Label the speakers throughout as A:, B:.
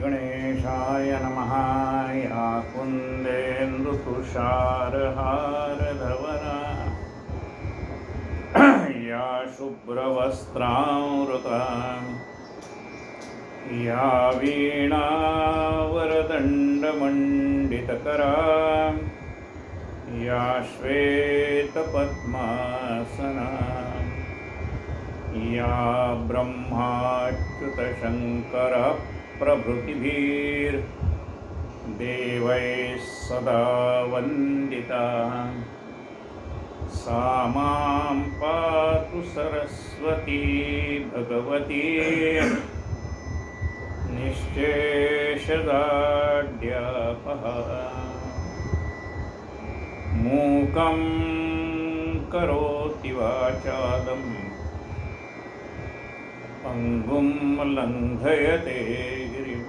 A: श्रीगणेशाय नमः। या कुन्देन्दुतुषारहारधवला या शुभ्रवस्त्रावृता या वीणावरदण्डमण्डितकरा या श्वेतपद्मासना या ब्रह्माच्युतशङ्करः प्रभृतिभिर्देवैः सदा वन्दिता सा मां पातु सरस्वती भगवती निश्चेषदाढ्यापहा। मूकं करोति वाचालं पंगुं लंघयते गिरिं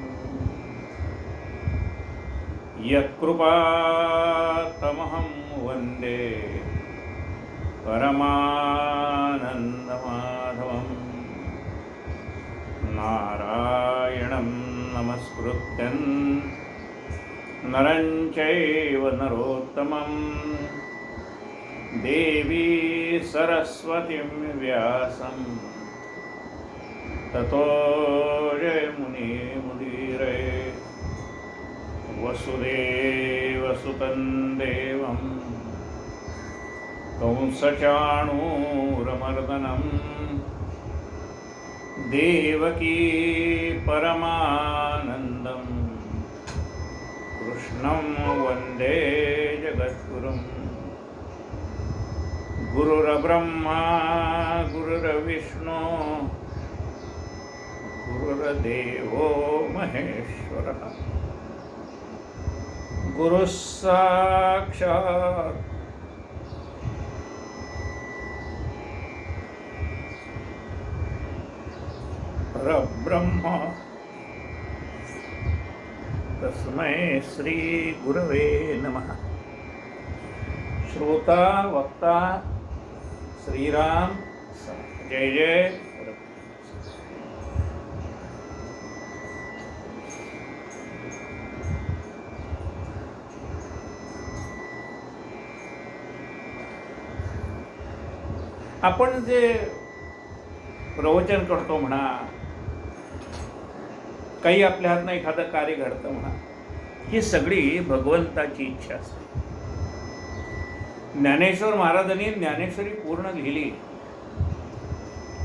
A: यत्कृपातमहं वन्दे परमानन्दमाधवं। नारायणं नमस्कृत्यं नरं चैव नरोत्तमं देवी सरस्वतीं व्यासं ततो जयमुनिमुदीरये। वसुदेवसुतं देवं कंसचाणूरमर्दनं देवकी परमानन्दं कृष्णं वन्दे जगद्गुरुं। गुरुर्ब्रह्मा गुरुर्विष्णु गुरुर्देवो महेश्वरः गुरुः साक्षात् परब्रह्म तस्मै श्री गुरवे नमः। श्रोता वक्ता श्रीराम जय जय। आपण जे प्रवचन करतो म्हणा, काही आपल्या हातनं एखादं कार्य घडतं म्हणा, ही सगळी भगवंताची इच्छा असते. ज्ञानेश्वर महाराजांनी ज्ञानेश्वरी पूर्ण लिहिली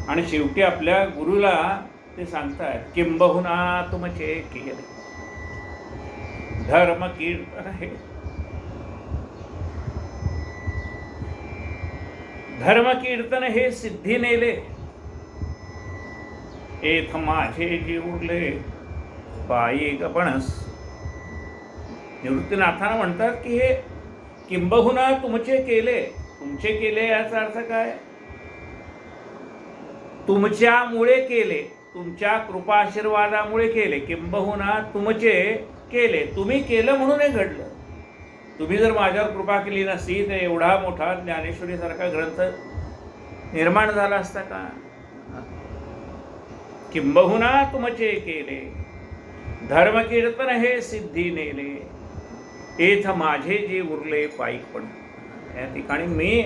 A: आणि शेवटी आपल्या गुरुला ते सांगतात, किंबहुना तुमचे केले धर्म कीर्तन हे धर्म कीर्तन हे सिद्धी नेले एथ माझे जीवले पायी गपणस. निवृत्तीनाथांना म्हणतात की हे किंबहुना तुमचे केले. तुमचे केले याचा अर्थ काय? तुमच्यामुळे केले, तुमच्या कृपाशीर्वादामुळे केले. किंबहुना तुमचे केले, तुम्ही केलं म्हणून हे घडलं. तुम्ही जर माझ्यावर कृपा केली नसती तर एवढा मोठा ज्ञानेश्वरीसारखा ग्रंथ निर्माण झाला असता का? किंबहुना तुमचे केले धर्म कीर्तन हे सिद्धी नेले एथ माझे जे उरले पायिक. पण या ठिकाणी मी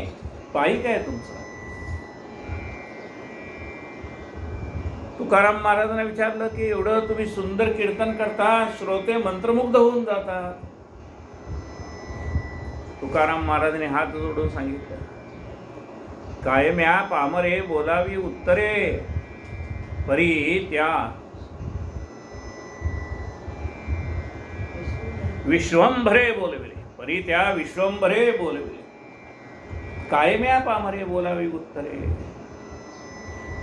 A: पायिक आहे तुमचा. तुकाराम महाराजांना विचारलं की एवढं तुम्ही सुंदर कीर्तन करता, श्रोते मंत्रमुग्ध होऊन जातात. तुकाराम महाराजांनी हात जोडून सांगितलं, कायम्या पामरे बोलावी उत्तरे परी त्या विश्वंभरे बोलविले. परी त्या विश्वंभरे बोलविले. कायम्या पामरे बोलावी उत्तरे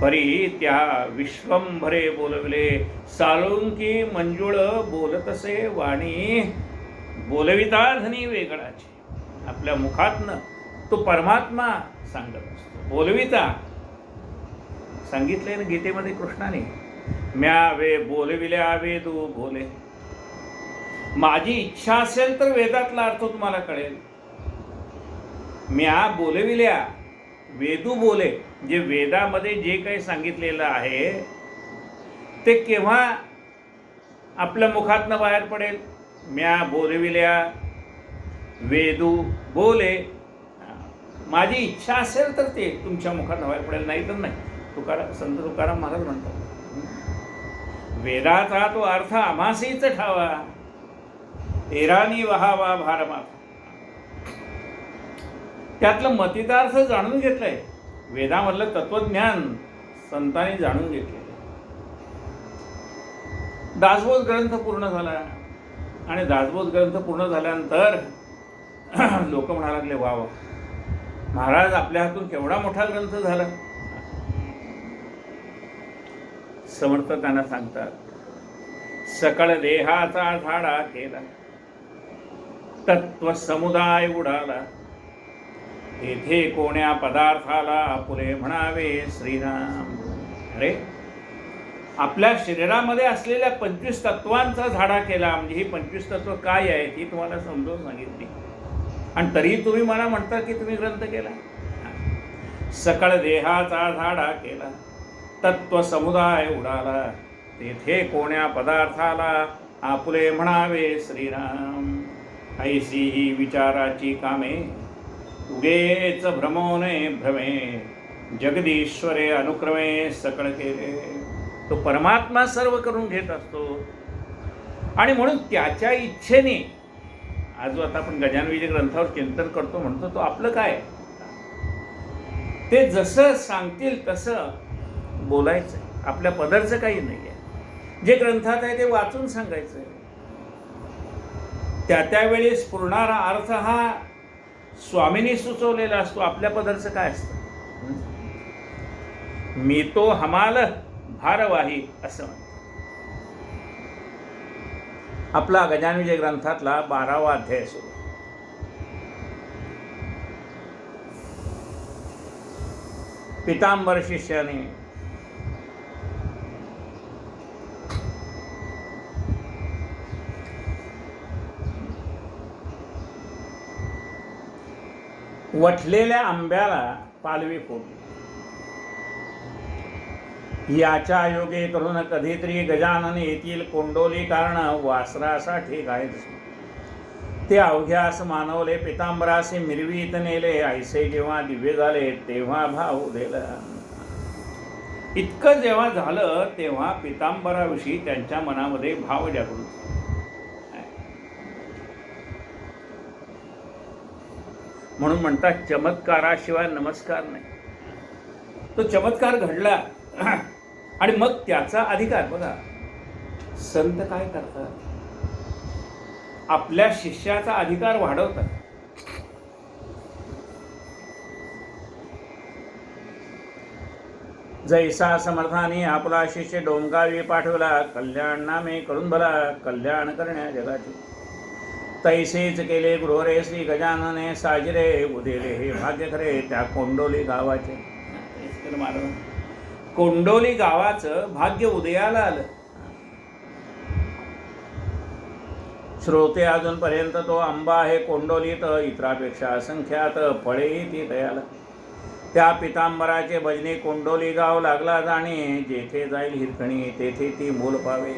A: परी त्या विश्वंभरे बोलविले. साळुंकी मंजुळ बोलतसे वाणी बोलविता धनी वेगळाचे. आपल्या मुखातनं तो परमात्मा सांगत असतो. बोलविता सांगितले ना गीतेमध्ये कृष्णाने, म्या वे बोलविल्या वेदू बोले. माझी इच्छा असेल तर वेदातला अर्थ तुम्हाला कळेल. म्या बोलविल्या वेदू बोले. जे वेदामध्ये जे काही सांगितलेलं आहे ते केव्हा आपल्या मुखातनं बाहेर पडेल, म्या बोलविल्या वेदू बोले. माझी इच्छा असेल तर ते तुमच्या मुखात बाहेर पडेल, नाही तर नाही. संत तुकाराम महाराज म्हणतात, वेदाचा तो अर्थ आम्हासीच ठावा, एरानी वहावा भारमाथा. त्यातलं मतितार्थ जाणून घेतलंय, वेदामधलं तत्वज्ञान संतांनी जाणून घेतले. दासबोध ग्रंथ पूर्ण झाला आणि दासबोध ग्रंथ पूर्ण झाल्यानंतर लोक म्हणायला लागले, वा वा महाराज आपल्या हातून केवढा मोठा ग्रंथ झाला. समर्थ त्यांना सांगतात, सकळ देहाचा झाडा केला, तत्व समुदाय उडाला, तेथे कोण्या पदार्थाला पुरे म्हणावे श्रीराम. अरे आपल्या शरीरामध्ये असलेल्या 25 तत्वांचा झाडा केला. म्हणजे ही 25 तत्व काय आहे ती तुम्हाला समजावून सांगितली, आणि तरीही तुम्ही मला म्हणता की तुम्ही ग्रंथ केला. सकळ देहाचा झाडा केला, तत्व समुदाय उडाला, तेथे कोण्या पदार्थाला आपुले म्हणावे श्रीराम. ऐसी ही विचाराची कामे, उगेच भ्रमोने भ्रमे, जगदीश्वरे अनुक्रमे सकळ केले. तो परमात्मा सर्व करून घेत असतो, आणि म्हणून त्याच्या इच्छेने आज आता आपण गजानन ग्रंथावर चिंतन करतो, म्हणतो तो आपलं काय, ते जसं सांगतील तसं बोलायचं. आपल्या पदरचं काही नाही आहे, जे ग्रंथात आहे ते वाचून सांगायचं. त्यावेळी स्फुरणारा अर्थ हा स्वामींनी सुचवलेला असतो. आपल्या पदरचं काय असतं, मी तो हमाल भारवाही असं म्हणतो. आपला गजानन ग्रंथातला 12वा अध्याय सुरू. पितांबर शिष्याने वठलेल्या आंब्याला पालवी फोडली. याच्या योगे करून कधीतरी गजानन येथील कोंडोली कारण वासरासाठी गायच. ते अवघ्यास मानवले, पितांबरासे मिरवीत नेले, ऐसे जेव्हा दिव्य झाले तेव्हा भाव दिला. इतकं जेव्हा झालं तेव्हा पितांबराविषयी त्यांच्या मनामध्ये भाव जागृत. म्हणून म्हणतात, चमत्काराशिवाय नमस्कार नाही. तो चमत्कार घडला आणि मग त्याचा अधिकार बघा. संत काय करतात, आपल्या शिष्याचा अधिकार वाढवतात. जैसा समर्थाने आपला शिष्य डोंगावी पाठवला, कल्याण नामे करून भला, कल्याण करण्या जगाचे. तैसेच केले गृहरे श्री गजानने साजरे, उदेले हे भाग्य खरे त्या कोंडोली गावाचे. कोंडोली गावाचं भाग्य उदयाला आलं. श्रोते अजूनपर्यंत तो आंबा आहे कोंडोलीत, इतरापेक्षा असंख्यात फळेही ती तयाला. त्या पितांबराचे भजने कोंडोली गाव लागला जाणे, जेथे जाईल हिरकणी तेथे ती मोल पावे.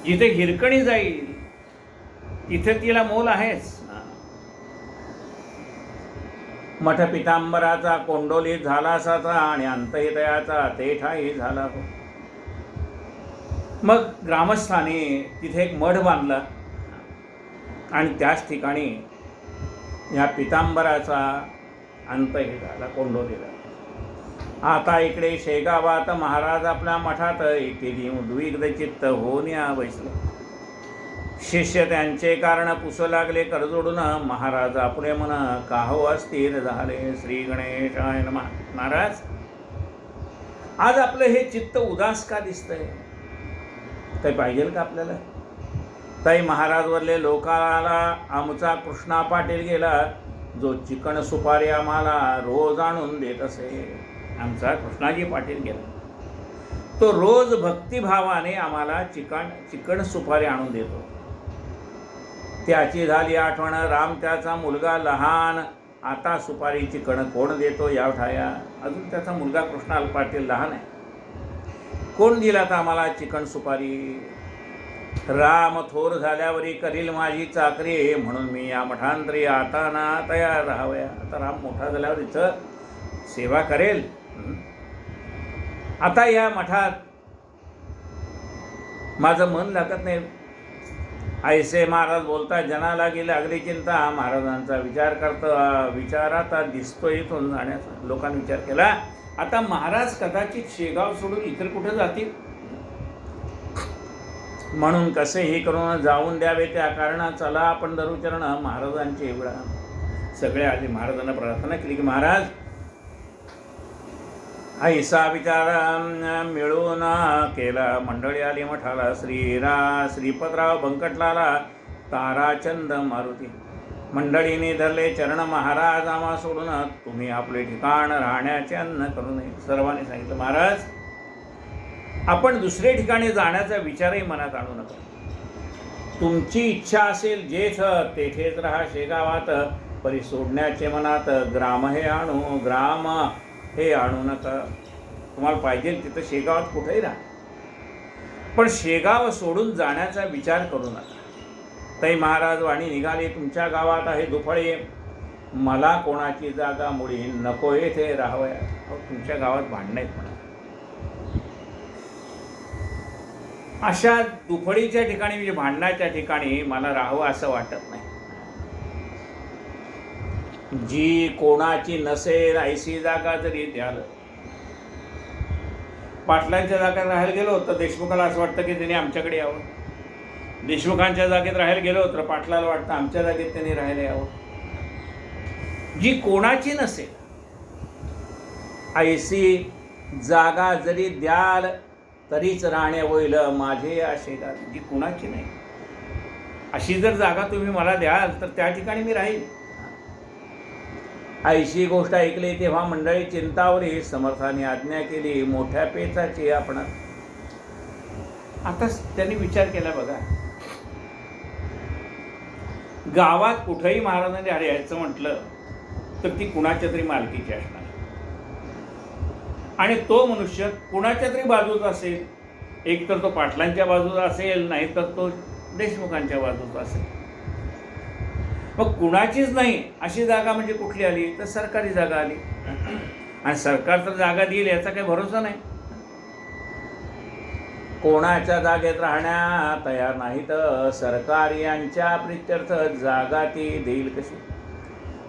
A: जिथे हिरकणी जाईल तिथे तिला मोल आहेच. मठ पितांबराचा कोंडोलीत झाला असाचा, आणि अंतहितयाचा ते ठाई झाला हो. मग ग्रामस्थांनी तिथे एक मठ बांधला आणि त्याच ठिकाणी या पितांबराचा अंतही झाला कोंडोलीला. आता इकडे शेगावात महाराज आपल्या मठात केली उद्विग्ध चित्त होऊन बसले. शिष्य त्यांचे कारण पुसू लागले करजोडून, महाराज आपले मन काहो अस्थिर झाले. श्री गणेशाय नमः. महाराज आज आपलं हे चित्त उदास का दिसतंय, काही पाहिजे का आपल्याला? ताई महाराजवरले लोकाला आमचा कृष्णा पाटील गेला, जो चिकन सुपारी आम्हाला रोज आणून देत असे. आमचा कृष्णाजी पाटील गेला, तो रोज भक्तिभावाने आम्हाला चिकन सुपारी आणून देतो. त्याची झाली आठवण, राम त्याचा मुलगा लहान, आता सुपारी चिकन कोण देतो या ठाया. अजून त्याचा मुलगा कृष्णाल पाटील लहान आहे. कोण दिला तर आम्हाला चिकन सुपारी? राम थोर झाल्यावरी करील माझी चाकरी, म्हणून मी या मठांतरी आता ना तयार राहावया. आता राम मोठा झाल्यावर इथं सेवा करेल. आता या मठात माझं मन लागत नाही. ऐसे महाराज बोलता जना लागली चिंता. महाराजांचा विचार आता दिसतो इथून जाण्याचा. लोकांनी विचार केला आता महाराज कदाचित शेगाव सोडून इतर कुठे जातील, म्हणून कसेही करून जाऊन द्यावे. त्या कारणात चला पंढरीचरण महाराजांचे एवढा. सगळे आधी महाराजांना प्रार्थना केली की महाराज ऐसा विचार मिळून केला. मंडळी आली मठाला. श्रीपतराव बंकटलाला ताराचंद मारुती. मंडळीने धरले चरण महाराज आम्हा सोडून, तुम्ही आपले ठिकाण राहण्याचे अन्न करू नये. सर्वांनी सांगितलं महाराज आपण दुसरे ठिकाणी जाण्याचा विचारही मनात आणू नका. तुमची इच्छा असेल जेथ तेथेच राहा शेगावात, परी सोडण्याचे मनात ग्राम हे आणू नका. तुम्हाला पाहिजे तिथं शेगावात कुठेही राहा, पण शेगाव सोडून जाण्याचा विचार करू नका. तै महाराज वाणी निघाली तुमच्या गावात आहे दुफळे, मला कोणाची जागा मुळी नको येथे राहावया. तुमच्या गावात भांडणं आहेत म्हणा. अशा दुफळीच्या ठिकाणी म्हणजे भांडणाच्या ठिकाणी मला राहावं असं वाटत नाही. जी कोणाची नसेल ऐशी जागा जरी द्याल. पाटलांच्या जागेत राहायला गेलो तर देशमुखाला असं वाटतं की त्यांनी आमच्याकडे यावं. देशमुखांच्या जागेत राहायला गेलो तर पाटलाला वाटतं आमच्या जागेत त्यांनी राहायला यावं. जी कोणाची नसेल ऐशी जागा जरी द्याल तरीच राहणे होईल माझे आशेगार. जी कुणाची नाही अशी जर जागा तुम्ही मला द्याल तर त्या ठिकाणी मी राहील. ऐशी गोष्ट ऐकली तेव्हा मंडळी चिंतावरी. समर्थाने आज्ञा केली मोठ्या पेचाची आपण. आता त्यांनी विचार केला बघा, गावात कुठेही महाराजांनी अरे यायचं म्हटलं तर ती कुणाच्या तरी मालकीची असणार, आणि तो मनुष्य कुणाच्या तरी बाजूचा असेल. एक तर तो पाटलांच्या बाजूचा असेल, नाही तर तो देशमुखांच्या बाजूचा असेल. मग कुणाचीच नाही अशी जागा म्हणजे कुठली आली तर सरकारी जागा आली. आणि सरकार तर जागा देईल याचा काही भरोसा नाही. कोणाच्या जागेत राहण्या तयार नाही तर सरकार यांच्या प्रित्यर्थ जागा ती देईल कशी.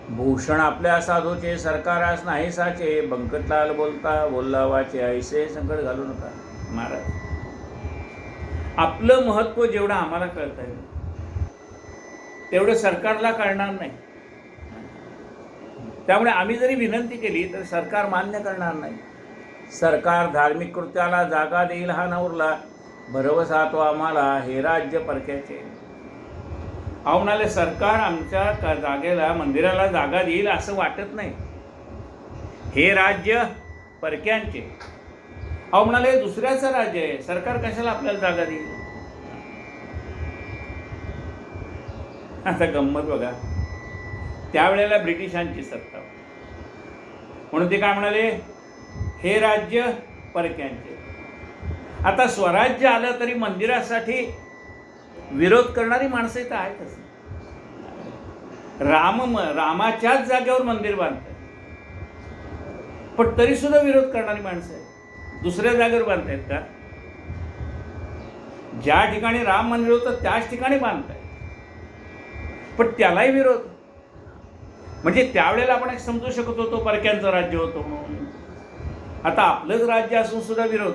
A: भूषण आपल्या साधूचे सरकारास नाही साचे. बंकटलाल बोलला वाचे ऐसे संकट घालू नका. महाराज आपलं महत्त्व जेवढं आम्हाला कळत आहे तेवढं सरकारला कळणार नाही. त्यामुळे आम्ही जरी विनंती केली तर सरकार मान्य करणार नाही. सरकार धार्मिक कृत्याला जागा देईल हा नवरला. भरवसा तो आम्हाला हे राज्य परक्याचे. अहो म्हणाले सरकार आमच्या जागेला मंदिराला जागा देईल असं वाटत नाही. हे राज्य परक्यांचे. अहो म्हणाले दुसऱ्याचं राज्य आहे, सरकार कशाला आपल्याला जागा देईल. आता गंमत बघा, त्यावेळेला ब्रिटिशांची सत्ता, म्हणून ते काय म्हणाले हे राज्य परक्यांचे. आता स्वराज्य आलं तरी मंदिरासाठी विरोध करणारी माणसं इथं आहेतच. रामाच्याच जागेवर मंदिर बांधतात, पण तरी सुद्धा विरोध करणारी माणसं आहेत. दुसऱ्या जागेवर बांधतायत का? ज्या ठिकाणी राम मंदिर होतं त्याच ठिकाणी बांधतायत, पण त्यालाही विरोध. म्हणजे त्यावेळेला आपण एक समजू शकत होतो परक्यांचं राज्य होतं म्हणून. आता आपलंच राज्य असून सुद्धा विरोध.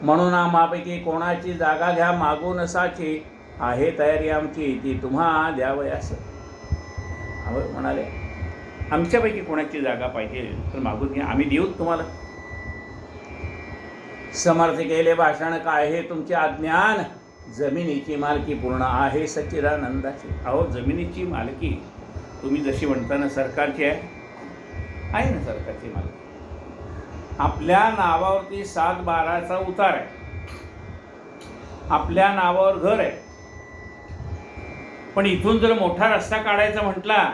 A: म्हणून आम्हापैकी कोणाची जागा घ्या मागून साची. आहे तयारी आमची ती तुम्हा द्यावयास. म्हणाले आमच्यापैकी कोणाची जागा पाहिजे तर मागून घ्या, आम्ही देऊत तुम्हाला. समर्थ केले भाषण काय हे तुमचे अज्ञान. जमिनीची मालकी पूर्ण आहे सच्चिदानंदाची. अहो जमिनीची मालकी तुम्ही जशी म्हणता ना सरकारची आहे ना सरकारची मालकी. आपल्या नावावरती 7/12चा उतार आहे, आपल्या नावावर घर आहे. पण इथून जर मोठा रस्ता काढायचा म्हटला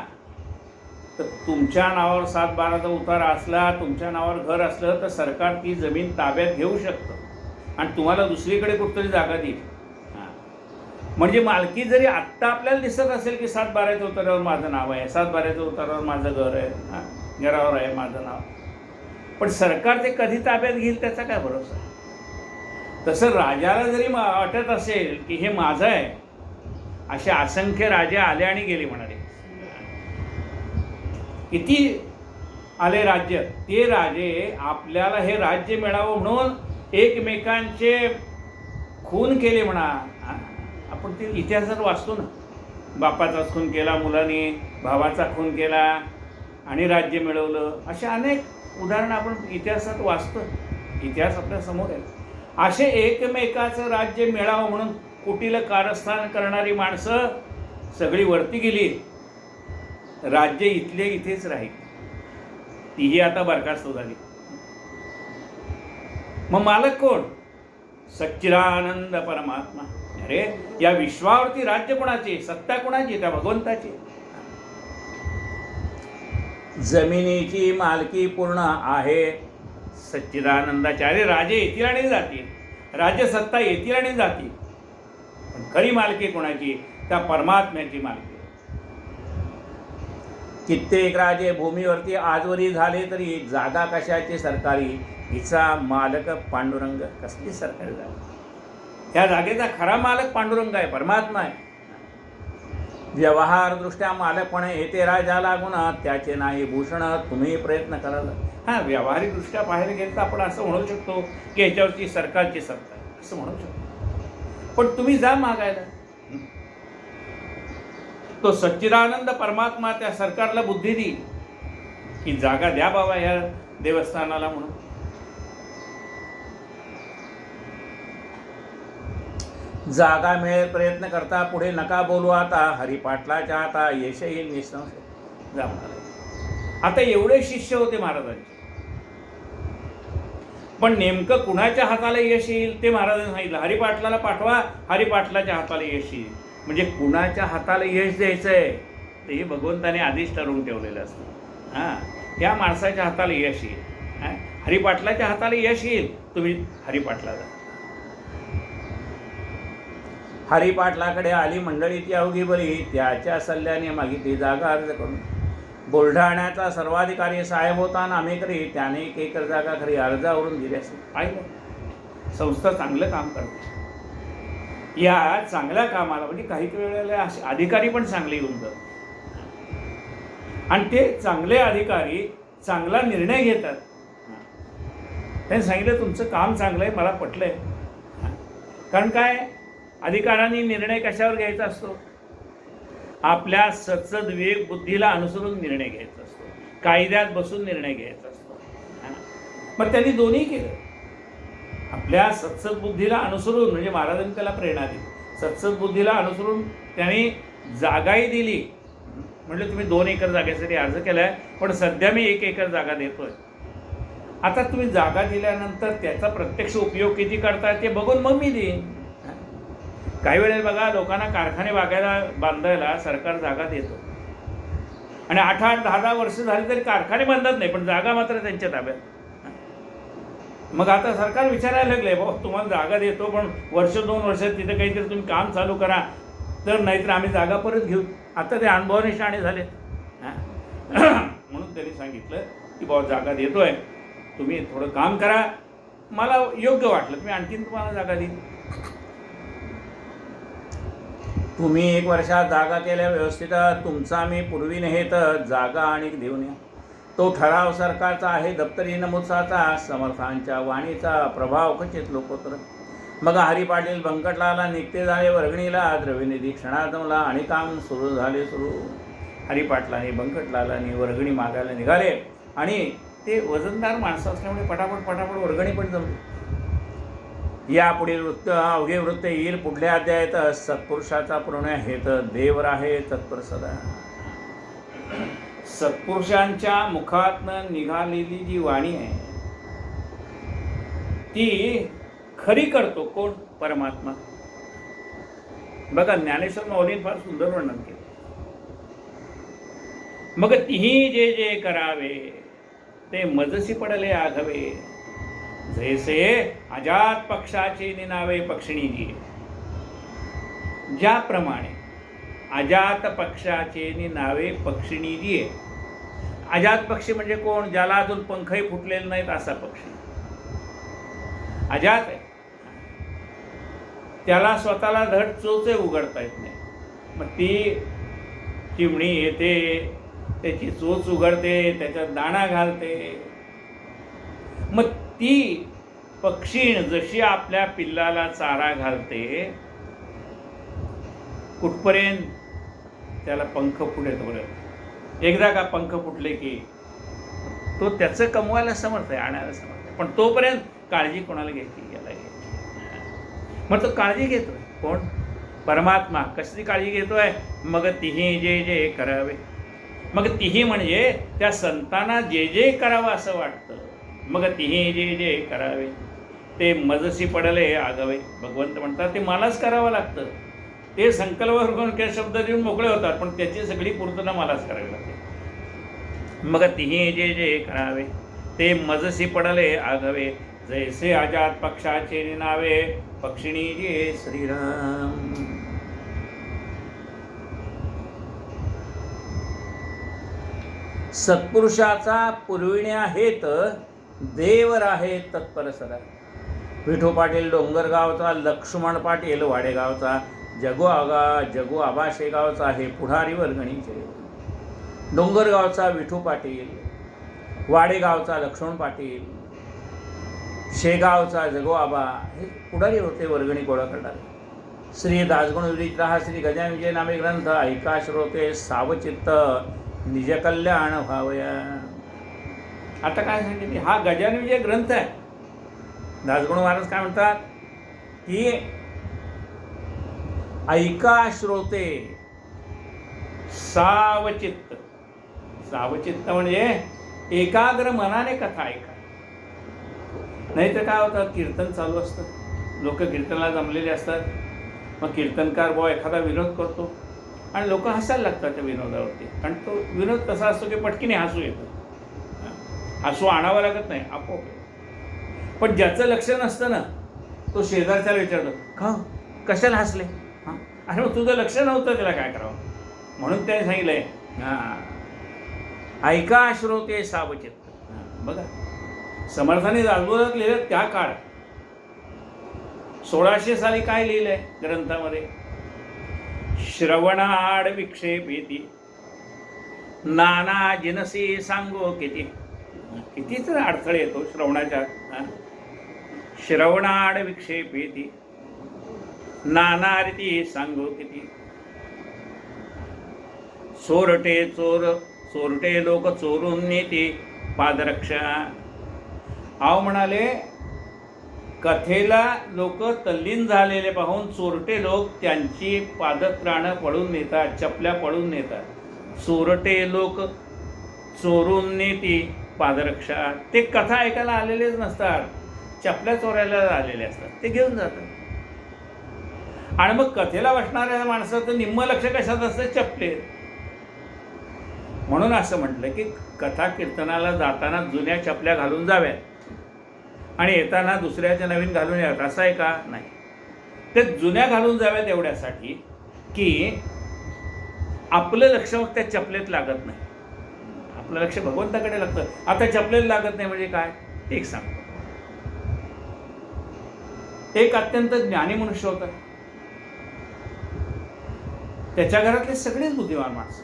A: तर तुमच्या नावावर 7/12चा उतारा असला, तुमच्या नावावर घर असलं तर सरकार ती जमीन ताब्यात घेऊ शकतं आणि तुम्हाला दुसरीकडे कुठतरी जागा देईल. म्हणजे मालकी जरी आत्ता आपल्याला दिसत असेल की 7/12च्या उतारावर माझं नाव आहे, 7/12च्या उतारावर माझं घर आहे, घरावर आहे माझं नाव, पण सरकार ते कधी ताब्यात घेईल त्याचा काय भरोसा आहे. तसं राजाला जरी वाटत असेल की हे माझं आहे, असे असंख्य राजे आले आणि गेले म्हणाले. किती आले राज्य, ते राजे आपल्याला हे राज्य मिळावं म्हणून एकमेकांचे खून केले म्हणा. आपण ते इतिहासात वाचतो ना, बापाचाच खून केला मुलाने, भावाचा खून केला आणि राज्य मिळवलं. अशा अनेक उदाहरणं आपण इतिहासात वाचतो. इतिहास आपल्या समोर आहे. असे एकमेकाचं राज्य मिळावं म्हणून कुटील कारस्थान करणारी माणसं सगळी वरती गेली. राज्य इथले इथेच राहील. तीही आता बरखास्त झाली. मग मालक कोण? सच्चिदानंद परमात्मा. अरे या विश्वावरती राज्य कोणाचे, सत्ता कोणाची? त्या भगवंताची. जमिनीची मालकी पूर्ण आहे सच्चिदानंदाच्या. अरे राजे येतील आणि जातील, राज्य सत्ता येतील आणि जातील, पण खरी मालकी कोणाची? त्या परमात्म्याची मालकी. कित्येक राजे भूमीवरती आजवरी झाले तरी जागा कशाची सरकारी? हिचा मालक पांडुरंग. कसली सरकारी जागा? त्या जागेचा खरा मालक पांडुरंग आहे, परमात्मा आहे. व्यवहारदृष्ट्या मालकपणे येते राजा लागून, त्याचे नाही भूषण तुम्ही प्रयत्न कराल. हां, व्यावहारिकदृष्ट्या पाहायला गेलं तर आपण असं म्हणू शकतो की याच्यावरची सरकारची सत्ता आहे, असं म्हणू शकतो. पण तुम्ही जा मागायला. तो सच्चिदानंद परमात्मा त्या सरकारला बुद्धी देईल की जागा द्या बाबा या देवस्थानाला म्हणून. जागा मिळेल प्रयत्न करता, पुढे नका बोलू आता, हरिपाटलाच्या आता यश येईल निसंशय. जा म्हणाले. आता एवढे शिष्य होते महाराजांचे, पण नेमकं कुणाच्या हाताला यश येईल ते महाराजांनी सांगितलं. हरिपाटलाला पाठवा, हरिपाटलाच्या हाताला यश येईल. म्हणजे कुणाच्या हाताला यश द्यायचं आहे ते हे भगवंताने आधीच ठरवून ठेवलेलं असतं. हां, या माणसाच्या हाताला यश येईल, हरिपाटलाच्या हाताला यश येईल, तुम्ही हरिपाटला जा. हरिपाटलाकडे आली मंडळी ती अवघी बरी, त्याच्या सल्ल्याने मागितली जागा अर्ज करून. बुलढाण्याचा सर्वाधिकारी साहेब होता नामेकरी, त्याने 1 एकर जागा खरी अर्जावरून दिली असेल. पाहिलं, संस्था चांगलं काम करते. या चांगल्या कामाला म्हणजे काही वेळेला असे अधिकारी पण चांगले येऊन जातात आणि ते चांगले अधिकारी चांगला निर्णय घेतात. त्यांनी सांगितलं तुमचं काम चांगलं आहे, मला पटलं आहे. कारण काय, अधिकाऱ्यांनी निर्णय कशावर घ्यायचा असतो? आपल्या सत्सद विवेक बुद्धीला अनुसरून निर्णय घ्यायचा असतो, कायद्यात बसून निर्णय घ्यायचा असतो. मग त्यांनी दोन्ही केलं. आपल्या सत्सद बुद्धीला अनुसरून, म्हणजे महाराजांनी त्याला प्रेरणा दिली, सत्सद बुद्धीला अनुसरून त्यांनी जागाही दिली. म्हणजे तुम्ही 2 एकर जागेसाठी अर्ज केलाय, पण सध्या मी 1 एकर जागा देतोय. आता तुम्ही जागा दिल्यानंतर त्याचा प्रत्यक्ष उपयोग किती करताय ते बघून मग मी देईन. काही वेळेला बघा, लोकांना कारखाने बांधायला सरकार जागा देतो आणि 8-8, 10-10 वर्ष झाली तरी कारखाने बांधत नाही, पण जागा मात्र त्यांच्या ताब्यात. मग आता सरकार विचारायला लागले, बाबा तुम्हाला जागा देतो पण 1-2 वर्षात तिथे काहीतरी तुम्ही काम चालू करा, तर नाहीतर आम्ही जागा परत घेऊ. आता ते अनुभवाने शाणे झाले. म्हणून त्यांनी सांगितलं की बाबा जागा देतोय, तुम्ही थोडं काम करा, मला योग्य वाटलं तुम्ही आणखीन तुम्हाला जागा देईन. तुम्ही 1 वर्षात जागा केल्या व्यवस्थित, तुमचा मी पूर्वी नेहेत जागा आणि देऊन या. तो ठराव सरकारचा आहे दप्तरी नमुसाचा, समर्थांच्या वाणीचा प्रभाव खचित लोकोत्तर. मग हरिपाटील बंकटलाला निघते झाले वर्गणीला, द्रव्यनिधी क्षणात जमला आणि काम सुरू झाले सुरू. हरिपाटलाने बंकटलालाने वर्गणी मागायला निघाले आणि ते वजनदार माणसं असल्यामुळे पटापट वर्गणी पण जमली. यापुढील वृत्त अवघे वृत्त येईल पुढल्या अध्यायात. सत्पुरुषाचा पूर्ण हेत देवर आहे तत्पर सदा. सत्पुरुषांच्या मुखातनं निघालेली जी वाणी आहे ती खरी करतो कोण? परमात्मा. बघा, ज्ञानेश्वर माऊलींनी फार सुंदर वर्णन केलं. मग तिही जे जे करावे ते मजसी पडले आघवे. जैसे अजात पक्षाचे निनावे पक्षिणीजी. ज्याप्रमाणे अजात पक्षाचे निनावे पक्षिणीजी. अजात पक्षी म्हणजे कोण? ज्याला अजून पंखही फुटलेले नाहीत असा पक्षी अजात आहे. त्याला स्वतःला धड चोचे उघडता येत नाही. मग ती चिमणी येते, त्याची चोच उघडते, त्याच्यात दाणा घालते. मग ती पक्षीण जशी आपल्या पिल्लाला चारा घालते कुठपर्यंत? त्याला पंख फुटेपर्यंत. एकदा का पंख फुटले की तो त्याचं कमवायला समर्थ आहे, आणायला समर्थ आहे. पण तोपर्यंत काळजी कोणाला घ्यायची? याला घ्यायची. मग तो काळजी घेतोय कोण? परमात्मा. कसली काळजी घेतोय? मग तिही जे जे करावे. मग तिही म्हणजे त्या संतांना जे जे करावं असं वाटतं. मग तिही जे जे करावे ते मजसी पडले आगवे. भगवंत म्हणतात ते मलाच करावं लागतं. ते संकल्प करून काही शब्द देऊन मोकळे होतात, पण त्याची सगळी पूर्तता मलाच करावी लागते. मग तिही जे जे करावे ते मजसी पडले आगवे. जैसे अजात पक्षाचे निनावे पक्षिणी जे श्रीराम. सत्पुरुषाचा पुरविण्या हेत देव राहे तत्पर सदा. विठू पाटील डोंगरगावचा, लक्ष्मण पाटील वाडेगावचा, जगू आबा शेगावचा हे पुढारी वर्गणीचे. डोंगरगावचा विठू पाटील, वाडेगावचा लक्ष्मण पाटील, शेगावचा जगो आबा हे पुढारी होते वर्गणी गोळा करणारे. श्री दासगुण विरिचिता श्री गजानन विजय नामे ग्रंथ ऐका श्रोते सावचित्त निज कल्याण व्हावया. आता काय सांगितले? हा गजानन विजय ग्रंथ आहे. दासगुण महाराज काय म्हणतात की ऐका श्रोते सावचित्त. सावचित्त म्हणजे एकाग्र मनाने कथा ऐका. नाही तर काय होतं? कीर्तन चालू असतं, लोक कीर्तनाला जमलेले असतात. मग कीर्तनकार एखादा विनोद करतो आणि लोक हसायला लागतात त्या विनोदावरती. कारण तो विनोद कसा असतो की पटकीने हसू येतं. हसू आणावं लागत नाही, आपोआप. पण ज्याचं लक्ष नसतं ना तो शेजारच्याला विचारतो का कशाला हसले. हां, आणि मग तुझं लक्ष नव्हतं, त्याला काय करावं? म्हणून त्याने सांगितलंय ऐका श्रोते सावचित्त. बघा समर्थाने दासबोधात लिहिलं त्या काळात 1600 साली काय लिहिलंय ग्रंथामध्ये? श्रवणाड विक्षेपेती नाना जिनसी सांगो किती. किती तर अडथळे येतो श्रवणाच्या. श्रवणाड विक्षेपेती नाना रीती सांगो किती. चोरटे लोक चोरून नेते पादरक्षा. आव म्हणाले कथेला लोक तल्लीन झालेले पाहून चोरटे लोक त्यांची पादत्राणं पळून नेतात, चपल्या पळून नेतात. चोरटे लोक चोरून नेती पादरक्षा. ते कथा ऐकायला आलेलेच नसतात, चपल्या चोरायला आलेले असतात, ते घेऊन जातात. आणि मग कथेला बसणाऱ्या माणसाचं निम्म लक्ष कशात असतं? चपले. म्हणून असं म्हटलं की कथा कीर्तनाला जाताना जुन्या चपल्या घालून जाव्यात आणि येताना दुसऱ्याच्या नवीन घालून याव्यात. असं आहे का? नाही. ते जुन्या घालून जाव्यात एवढ्यासाठी की आपलं लक्ष मग त्या चपलेत लागत नाही. आपलं लक्ष भगवंताकडे लागतं. आता चपलेत लागत नाही म्हणजे काय? ते एक सांगतो. एक अत्यंत ज्ञानी मनुष्य होता. त्याच्या घरातले सगळेच बुद्धिवान माणसं.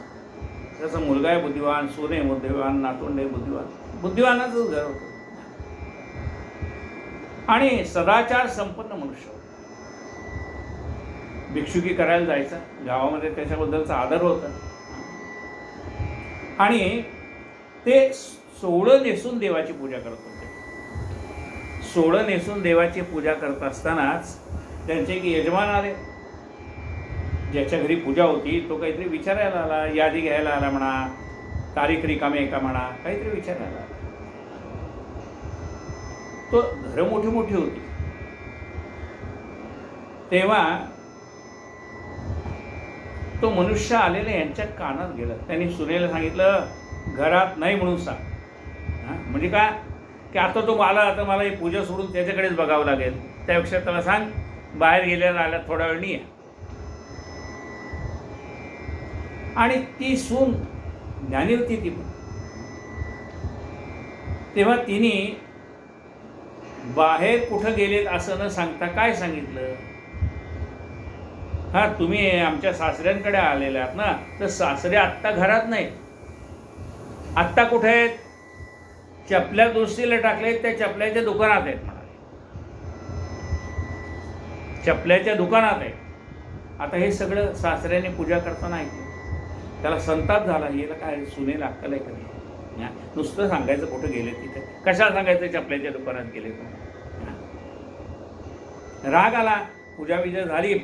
A: त्याचा मुलगा आहे बुद्धिवान, सून आहे बुद्धिवान, नातवंड आहे बुद्धिवान. बुद्धिवानाचंच घर होतं आणि सदाचार संपन्न मनुष्य होता. भिक्षुकी करायला जायचा, गावामध्ये त्याच्याबद्दलचा आदर होता. आणि ते सोवळं नेसून देवाची पूजा करत होते. सोवळं नेसून देवाची पूजा करत असतानाच त्यांचे एक यजमान आले. ज्याच्या घरी पूजा होती तो काहीतरी विचारायला आला, यादी घ्यायला आला म्हणा, तारीख रिकामे का म्हणा, काहीतरी विचारायला आला. तो घरं मोठी मोठी होती. तेव्हा तो मनुष्य आलेला यांच्या कानात गेला. त्यांनी सुनेला सांगितलं, घरात नाही म्हणून सांग. म्हणजे काय की आता तो आला, आता मला ही पूजा सोडून त्याच्याकडेच बघावं लागेल, त्यापेक्षा त्याला सांग बाहेर गेल्याला आल्या थोड्या वेळ नाही. आणि ती सून ज्ञानी होती ती पण. तेव्हा तिने बाहेर कुठं गेलेत असं न सांगता काय सांगितलं, हा तुम्ही आमच्या सासऱ्यांकडे आलेले आहात ना, तर सासरे आत्ता घरात नाही, आत्ता कुठे आहेत, चपल्या दुरुस्तीला टाकलेत, त्या चपल्याच्या दुकानात आहेत म्हणाले, चपल्याच्या दुकानात आहे. आता हे सगळं सासऱ्याने पूजा करताना ऐकलं. त्याला संताप झाला, याला काय सुनेला अक्कल आहे का नाही, नुसतं सांगायचं कुठं गेले तिथे, कशाला सांगायचं चपल्याच्या दुकानात गेले. राग आला, पूजा विजय झाली,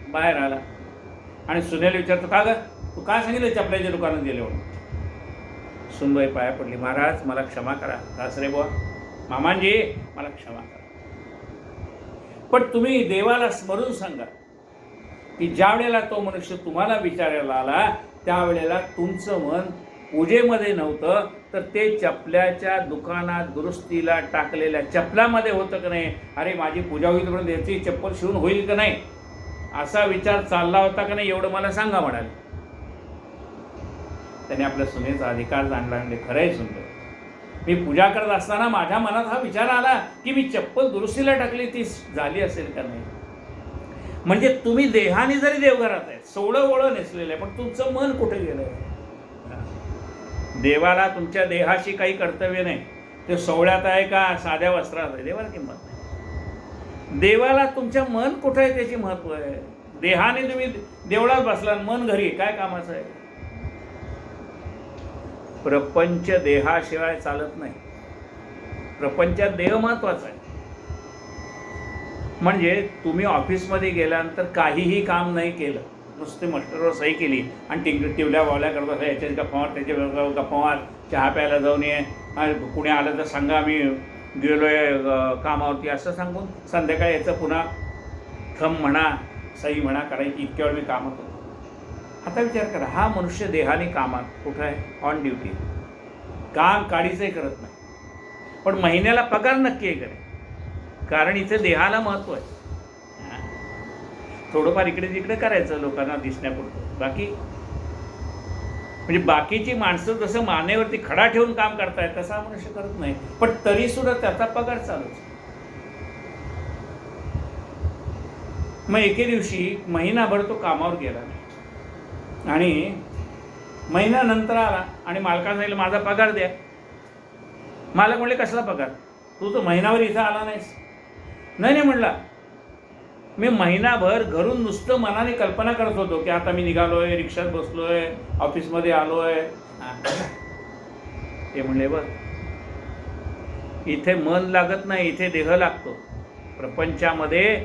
A: बाहेर आला आणि सुनेला विचारतो, का ग तू काय सांगितलं चपल्याच्या दुकानात गेले म्हणून. सुनबाई पाया पडली, महाराज मला क्षमा करा, सासरे बुवा, मामांजी मला क्षमा करा, पण तुम्ही देवाला स्मरून सांगा की ज्या वेळेला तो मनुष्य तुम्हाला विचारायला आला त्यावेळेला तुमचं मन पूजेमध्ये नव्हतं, तर ते चपल्याच्या दुकानात दुरुस्तीला टाकलेल्या चपलामध्ये होतं का नाही, अरे माझी पूजा होईल म्हणून याची चप्पल शिवून होईल का नाही, असा विचार चालला होता का नाही, एवढं मला सांगा म्हणाले. त्याने आपल्या सुनेचा अधिकार जाणला, म्हणजे खरं आहे सुंदर, मी पूजा करत असताना माझ्या मनात हा विचार आला की मी चप्पल दुरुस्तीला टाकली, ती झाली असेल का नाही. म्हणजे तुम्ही देहाने जरी देवघरात आहे, सोळं ओळं नेसलेलं आहे, पण तुमचं मन कुठे गेलं. देवाला तुमच्या देहाशी काही कर्तव्य नाही, ते सोहळ्यात आहे का साध्या वस्त्रात आहे, देवाला किंमत नाही. देवाला तुमच्या मन कुठं आहे त्याची महत्त्व आहे. देहाने तुम्ही देवळात बसला, मन घरी, काय कामाचं आहे. प्रपंच देहाशिवाय चालत नाही, प्रपंचात देह महत्वाचा आहे. म्हणजे तुम्ही ऑफिसमध्ये गेल्यानंतर काहीही काम नाही केलं, नुसते मस्टरवर सही केली आणि टिवल्या वावल्या करत असं, याच्याच गप्पा मार, त्याच्या गप्पा मार, चहा प्यायला जाऊन ये, कुणी आलं तर सांगा मी गेलो आहे कामावरती, असं सांगून संध्याकाळी याचं पुन्हा थंब म्हणा, सही म्हणा करायची, इतक्या वेळ मी कामात होतो. आता विचार करा, हा मनुष्य देहाने कामात कुठं आहे, ऑन ड्युटी, काम काडीचंही करत नाही, पण महिन्याला पगार नक्की आहे करे, कारण इथे देहाला महत्त्व आहे. थोडंफार इकडे तिकडे करायचं लोकांना दिसण्यापुरतं, बाकी म्हणजे बाकीची माणसं जसं मानेवरती खडा ठेवून काम करतायत तसा मनुष्य करत नाही, पण तरीसुद्धा त्याचा पगार चालूच. मग एके दिवशी महिनाभर तो कामावर गेला आणि महिन्यानंतर आला आणि मालकाने सांगितलं माझा पगार द्या. मालक म्हणले कसला पगार, तू तर महिनाभर इथं आला नाहीस. नाही म्हणला, मी महिनाभर घरून नुसतं मनाने कल्पना करत होतो की आता मी निघालोय, रिक्षात बसलोय, ऑफिसमध्ये आलोय. ते म्हणले बघ, इथे मन लागत नाही, इथे देह लागतो. प्रपंचामध्ये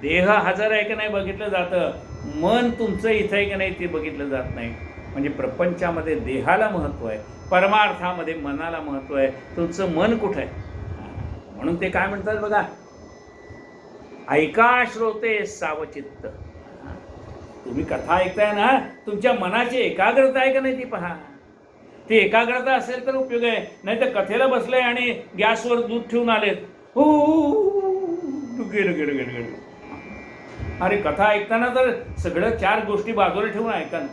A: देह हजर आहे की नाही बघितलं जातं, मन तुमचं इथं आहे की नाही ते बघितलं जात नाही. म्हणजे प्रपंचामध्ये देहाला महत्त्व आहे, परमार्थामध्ये मनाला महत्त्व आहे. तुमचं मन कुठं आहे. म्हणून ते काय म्हणतात बघा, ऐका श्रोते सावचित्त. तुम्ही कथा ऐकताय ना, तुमच्या मनाची एकाग्रता आहे का नाही ती पहा. ती एकाग्रता असेल तर उपयोग आहे, नाही तर कथेला बसलंय आणि गॅसवर दूध ठेवून आलेत, हो गेलं गेलं गेलं गेलं. अरे कथा ऐकताना तर सगळं चार गोष्टी बाजूला ठेवून ऐका ना,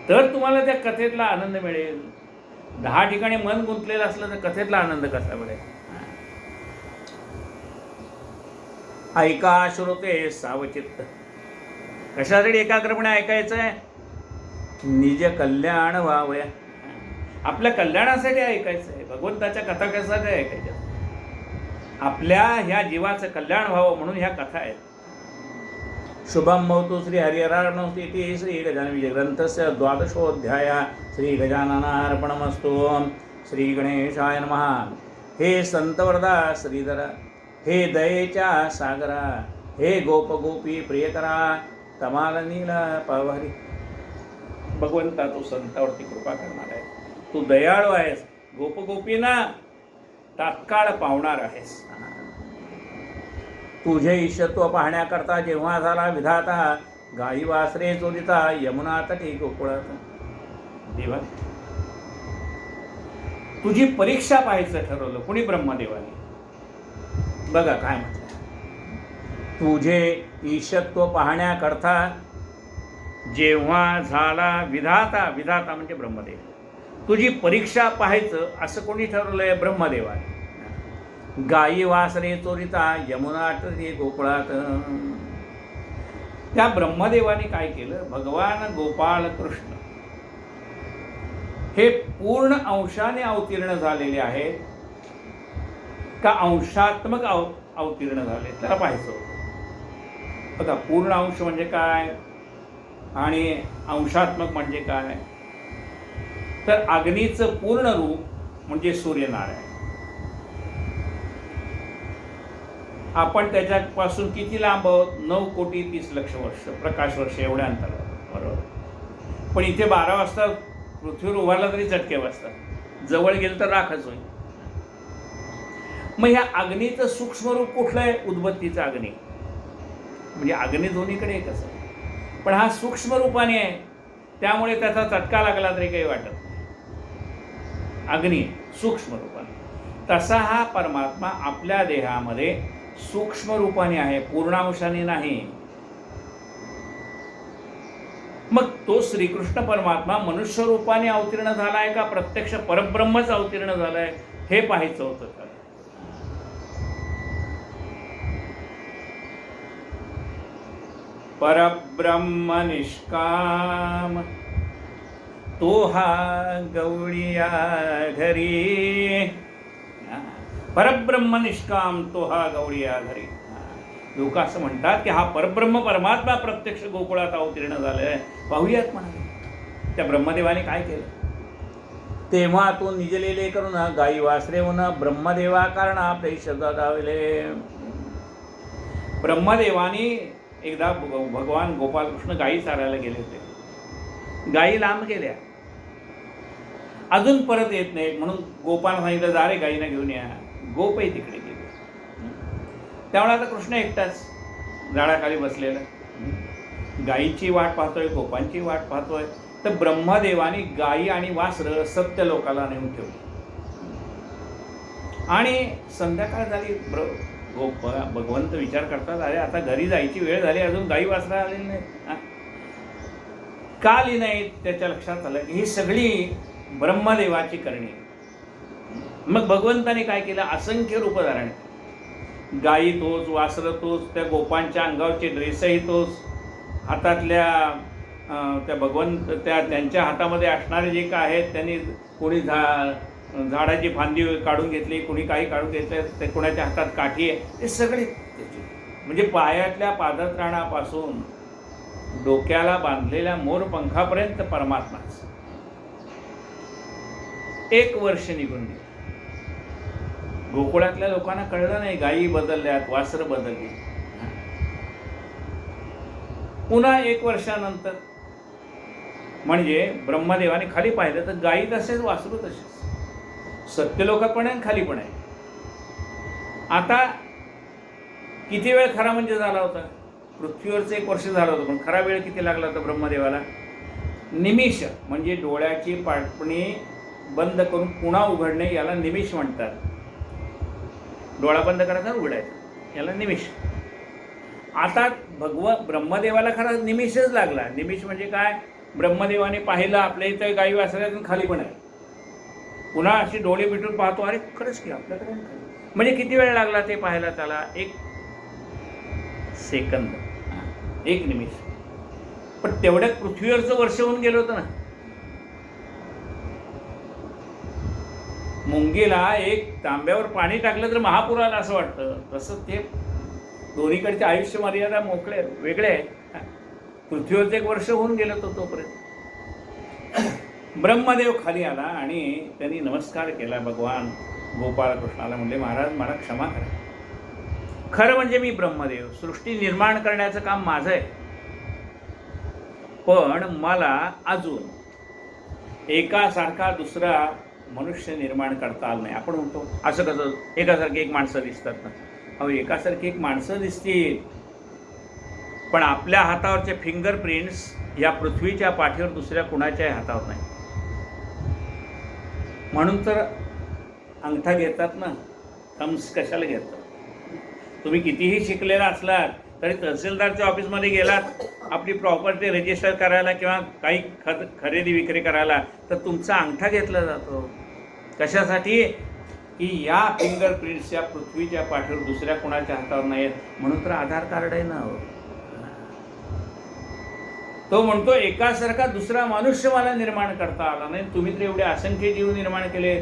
A: तर तुम्हाला त्या कथेतला आनंद मिळेल. 10 ठिकाणी मन गुंतलेलं असलं तर कथेतला आनंद कसा मिळेल. ऐका श्रोते सावचित्त. कशासाठी एकाग्रपणे ऐकायचं आहे, निज कल्याण व्हावया, आपल्या कल्याणासाठी ऐकायचं आहे. भगवंताच्या कथा कशासाठी ऐकायच्या, आपल्या ह्या जीवाचं कल्याण व्हावं म्हणून ह्या कथा आहेत. शुभम भवतु श्री हरिहरार्पणमस्तु श्री गजानन विजय ग्रंथस्य 12ोऽध्याय श्री गजाननार्पणमस्तु. श्री गणेशाय नमः. हे संतवरदा श्रीधरा, हे दयेच्या सागरा, हे गोप गोपी प्रियकरा, तमाल नीला पावहरी. भगवंता तू संतावरती कृपा करणार आहे, तू दयाळू आहेस, गोपगोपींना तात्काळ पावणार आहेस. तुझे ईशत्व पाहण्याकरता जेव्हा झाला विधाता, गाई वासरे चोरिता यमुना तटी गोकुळात. देवा, तुझी परीक्षा पाहायचं ठरवलं कुणी? ब्रह्मदेवाने. बघा काय म्हटलं, तुझे ईशत्व पाहण्याकरता जेव्हा झाला विधाता, विधाता म्हणजे ब्रह्मदेव, तुझी परीक्षा पाहायचं असं कोणी ठरवलंय? ब्रह्मदेवाने. गायी वासरे चोरिता यमुना तटी गोकुळात. त्या ब्रह्मदेवाने काय केलं? भगवान गोपाळ कृष्ण हे पूर्ण अंशाने अवतीर्ण झालेले आहेत का अंशात्मक अवतीर्ण झाले, त्याला पाहायचं होतं. बघा, पूर्ण अंश म्हणजे काय आणि अंशात्मक म्हणजे काय? तर अग्नीचं पूर्ण रूप म्हणजे सूर्यनारायण. आपण त्याच्यापासून किती लांब आहोत? 9,30,00,000 वर्ष, प्रकाश वर्ष एवढ्या अंतरावर, बरोबर. पण इथे 12 वाजता पृथ्वीवर उभारला तरी चटके वाजतात, जवळ गेलं तर राखच होईल. मग ह्या अग्नीचं सूक्ष्म रूप कुठलं आहे? उद्बत्तीचं अग्नी. म्हणजे अग्नी दोन्हीकडे एकच आहे, पण हा सूक्ष्म रूपाने आहे, त्यामुळे त्याचा चटका लागला तरी काही वाटत नाही. अग्नी सूक्ष्म रूपाने. तसा हा परमात्मा आपल्या देहामध्ये सूक्ष्म रूपाने आहे, पूर्णांशाने नाही. मग तो श्रीकृष्ण परमात्मा मनुष्य रूपाने अवतीर्ण झालाय का प्रत्यक्ष परब्रह्मच अवतीर्ण झालाय, हे पाहायचं होतं. परब्रह्म निष्काम तो हा गवळिया घरी. परब्रह्म निष्काम तो हा गवळिया घरी. लोक असं म्हणतात की हा परब्रह्म परमात्मा प्रत्यक्ष गोकुळात अवतीर्ण झालाय. पाहूयात म्हणा त्या ब्रह्मदेवाने काय केलं. तेव्हा तो निजलेले करून गाई वासरे होऊन ब्रह्मदेवा कारण आपले शब्दात दाविले. ब्रह्मदेवानी एकदा भगवान गोपालकृष्ण गाई चारायला गेले होते. गाई लांब गेल्या, अजून परत येत नाही, म्हणून गोपाला सांगितलं जा रे गाईना घेऊन या. गोपही तिकडे गेले. त्यामुळे आता कृष्ण एकटाच झाडाखाली बसलेला, गायीची वाट पाहतोय, गोपांची वाट पाहतोय. तर ब्रह्मदेवाने गायी आणि वासरं सत्य लोकाला नेऊन ठेवली. आणि संध्याकाळ झाली. भगवंत विचार करतात, अरे आता घरी जायची वेळ झाली, अजून गायी वासरं आलेली नाही, का आली नाही? त्याच्या लक्षात आलं की ही सगळी ब्रह्मदेवाची करणी. मग भगवंताने काय केलं? असंख्य रूप धारण. गायी तोच, वासरं तोच, त्या गोपांच्या अंगावरचे ड्रेसही तोच, हातातल्या त्या भगवंत त्यांच्या हातामध्ये असणारे जे काय आहेत, त्यांनी कोणी झाडाची फांदी काढून घेतली, कोणी काही काढून घेतले, ते कोणाच्या हातात काठी आहे, ते सगळे त्याचे. म्हणजे पायातल्या पादत्राणापासून डोक्याला बांधलेल्या मोरपंखापर्यंत परमात्माच. 1 वर्ष निघून गेले. गोकुळातल्या लोकांना कळलं नाही, गायी बदलल्यात, वासरं बदलली. पुन्हा 1 वर्षानंतर म्हणजे ब्रह्मदेवाने खाली पाहिलं तर गायी तसेच, वासरू तसेच, सत्यलोकात पण आहे, खाली पण आहे. आता किती वेळ खरा म्हणजे झाला होता? पृथ्वीवरचं 1 वर्ष झालं होतं, पण खरा वेळ किती लागला होता ब्रह्मदेवाला? निमिष. म्हणजे डोळ्याची पापणी बंद करून पुन्हा उघडणे याला निमिष म्हणतात. डोळा बंद करायचा, उघडायचा, याला निमिष. आता ब्रह्मदेवाला खरा निमिषच लागला. निमिष म्हणजे काय? ब्रह्मदेवाने पाहिलं आपल्या इथं गायी वासरातून खाली पण आहे, पुन्हा अशी डोळे मिटून पाहतो, अरे खरंच की आपल्याकडे. म्हणजे किती वेळ लागला ते पाहायला त्याला? 1 सेकंद, 1 निमिष. पण तेवढ्यात पृथ्वीवरचं वर्ष होऊन गेलं होतं ना. मुंगीला 1 तांब्यावर पाणी टाकलं तर महापूर आला असं वाटतं. तसं ते दोन्हीकडचे आयुष्य मर्यादा मोकळे वेगळे आहे. पृथ्वीवरचं 1 वर्ष होऊन गेलं होतं तोपर्यंत. ब्रह्मदेव खाली आला आणि त्यांनी नमस्कार केला भगवान गोपाळकृष्णाला. म्हणले, महाराज मला क्षमा करा. खरं म्हणजे मी ब्रह्मदेव, सृष्टी निर्माण करण्याचं काम माझं आहे, पण मला अजून एकासारखा दुसरा मनुष्य निर्माण करता आलं नाही. आपण म्हणतो असं कसं एकासारखी 1 माणसं दिसतात ना. अहो, एकासारखी 1 माणसं दिसतील, पण आपल्या हातावरचे फिंगरप्रिंट्स या पृथ्वीच्या पाठीवर दुसऱ्या कुणाच्याही हातावर नाही. म्हणून तर अंगठा घेतात ना, थम्स कशाला घेतात? तुम्ही कितीही शिकलेला असलात तरी तहसीलदारच्या ऑफिसमध्ये गेलात आपली प्रॉपर्टी रजिस्टर करायला किंवा काही खरेदी विक्री करायला, तर तुमचा अंगठा घेतला जातो. कशासाठी? की या फिंगरप्रिंट्स या पृथ्वीच्या पाठीवर दुसऱ्या कुणाच्या हातावर नाही आहेत. म्हणून तर आधार कार्ड आहे ना. तो म्हणतो एकासारखा दुसरा मनुष्य मला निर्माण करता आला नाही, तुम्ही तर एवढे असंख्य जीव निर्माण केले.